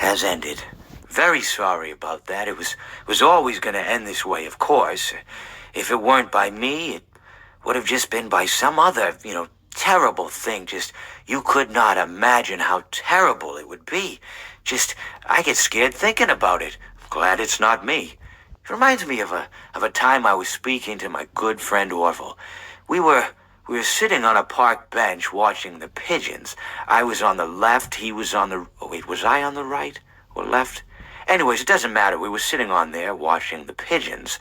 has ended. Very sorry about that. It was always going to end this way, of course. If it weren't by me, it would have just been by some other, terrible thing. Just, you could not imagine how terrible it would be. Just, I get scared thinking about it. I'm glad it's not me. It reminds me of a time I was speaking to my good friend Orville. We were sitting on a park bench watching the pigeons. I was on the left, he was on the... Oh, wait, was I on the right or left? Anyways, it doesn't matter. We were sitting on there watching the pigeons.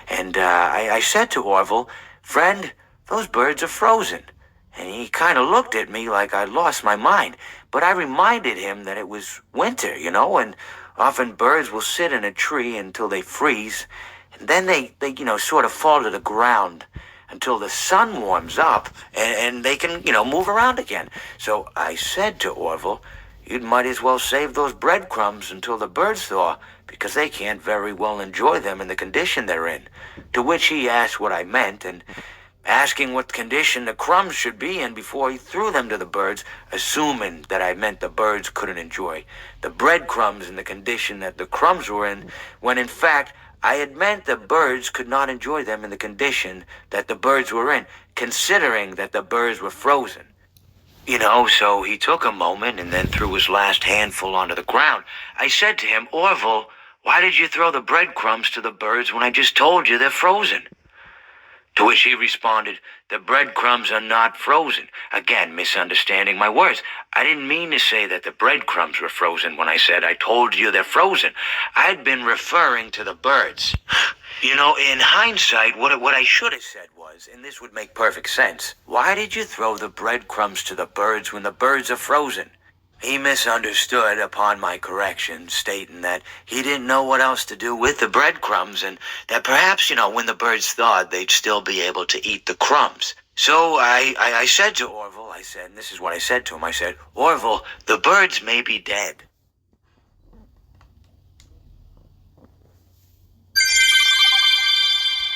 And I said to Orville, "Friend, those birds are frozen." And he kind of looked at me like I'd lost my mind. But I reminded him that it was winter, and often birds will sit in a tree until they freeze. And then they sort of fall to the ground until the sun warms up and they can, move around again. So I said to Orville, "You might as well save those breadcrumbs until the birds thaw, because they can't very well enjoy them in the condition they're in." To which he asked what I meant, and asking what condition the crumbs should be in before he threw them to the birds, assuming that I meant the birds couldn't enjoy the breadcrumbs in the condition that the crumbs were in, when in fact I had meant the birds could not enjoy them in the condition that the birds were in, considering that the birds were frozen. So he took a moment and then threw his last handful onto the ground. I said to him, "Orville, why did you throw the breadcrumbs to the birds when I just told you they're frozen?" To which he responded, "The breadcrumbs are not frozen." Again, misunderstanding my words. I didn't mean to say that the breadcrumbs were frozen when I said I told you they're frozen. I'd been referring to the birds. In hindsight, what I should have said was, and this would make perfect sense, "Why did you throw the breadcrumbs to the birds when the birds are frozen?" He misunderstood upon my correction, stating that he didn't know what else to do with the breadcrumbs, and that perhaps, when the birds thawed, they'd still be able to eat the crumbs. So I said to Orville, and this is what I said to him, I said, "Orville, the birds may be dead."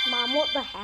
Mom, what the hell?